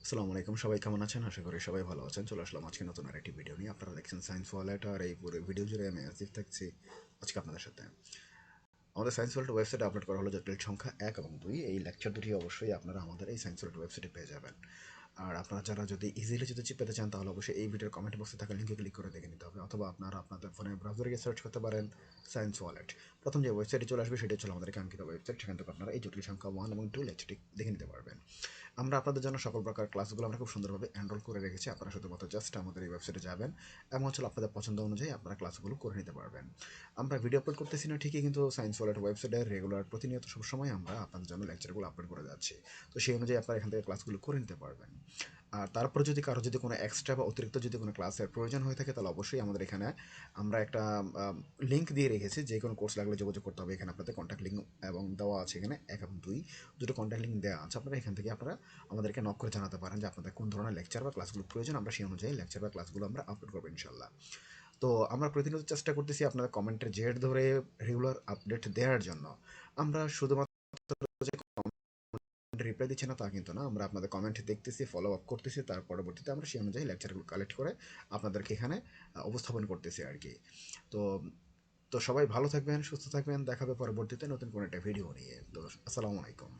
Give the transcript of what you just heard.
আসসালামু আলাইকুম, সবাই কেমন আছেন? আশা করি সবাই ভালো আছেন। চলে আসলাম আজকে নতুন আরেকটি ভিডিও নিয়ে। আপনারা দেখছেন সায়েন্স ওয়ালেট, আর এই পুরো ভিডিও জুড়ে আমি আসিফ থাকছি আজকে আপনাদের সাথে। আমাদের সায়েন্স ওয়ালেট ওয়েবসাইটে আপলোড করা হলো জটিল সংখ্যা 1 এবং 2। এই লেকচার দুটি অবশ্যই আপনারা আমাদের এই সায়েন্স ওয়ালেট ওয়েবসাইটে পেয়ে যাবেন। আর আপনারা যারা যদি ইজিলি যদি পেতে চান তাহলে অবশ্যই এই ভিডিওর কমেন্ট বক্সে থাকা লিঙ্কে ক্লিক করে দেখে নিতে হবে, অথবা আপনারা আপনাদের ফোনে ব্রাউজারে গিয়ে সার্চ করতে পারেন সায়েন্স ওয়ালেট। প্রথম যে ওয়েবসাইটে চলে আসবে সেটা হচ্ছে আমাদের কাঙ্ক্ষিত ওয়েবসাইট। সেখান থেকে আপনারা এই জটিল সংখ্যা 1 এবং 2 লেকচারটি দেখে নিতে পারবেন। আমরা আপনাদের জন্য সকল প্রকার ক্লাসগুলো আমরা খুব সুন্দরভাবে এনরোল করে রেখেছি। আপনারা শুধুমাত্র জাস্ট আমাদের এই ওয়েবসাইটে যাবেন এবং হচ্ছে আপনাদের পছন্দ অনুযায়ী আপনারা ক্লাসগুলো করে নিতে পারবেন। আমরা ভিডিও আপলোড করতেছি না ঠিকই, কিন্তু সায়েন্স ওয়ালেট ওয়েবসাইটে রেগুলার প্রতিনিয়ত সবসময় আমরা আপনাদের জন্য লেকচারগুলো আপলোড করে যাচ্ছি। তো সেই অনুযায়ী আপনারা এখান থেকে ক্লাসগুলো করে নিতে পারবেন। আর তারপরে যদি কারো যদি কোনো এক্সট্রা বা অতিরিক্ত যদি কোনো ক্লাসের প্রয়োজন হয়ে থাকে তাহলে অবশ্যই আমাদের এখানে আমরা একটা লিঙ্ক দিয়ে রেখেছি। যে কোনো কোর্স লাগলে যোগাযোগ করতে হবে। এখানে আপনাদের কন্ট্যাক্ট লিঙ্ক এবং দেওয়া আছে। এখানে 1 এবং 2 দুটো কন্ট্যাক্ট লিঙ্ক দেওয়া আছে। আপনারা এখান থেকে আপনারা আমাদেরকে নক করে জানাতে পারেন যে আপনাদের কোন ধরনের লেকচার বা ক্লাসগুলো প্রয়োজন। আমরা সেই অনুযায়ী লেকচার বা ক্লাসগুলো আমরা আপলোড করবো ইনশাল্লাহ। তো আমরা প্রতিনিয়ত চেষ্টা করতেছি আপনাদের কমেন্টের জেড ধরে রেগুলার আপডেট দেওয়ার জন্য। আমরা শুধুমাত্র যে রিপ্লাই দিচ্ছি না তা কিন্তু না, আমরা আপনাদের কমেন্ট দেখতেছি, ফলো আপ করতেছি, তার পরবর্তীতে আমরা সেই অনুযায়ী লেকচারগুলো কালেক্ট করে আপনাদেরকে এখানে উপস্থাপন করতেছি আর কি। তো তো সবাই ভালো থাকবেন, সুস্থ থাকবেন। দেখাবে পরবর্তীতে নতুন কোনো একটা ভিডিও নিয়ে। তো আসসালামু আলাইকুম।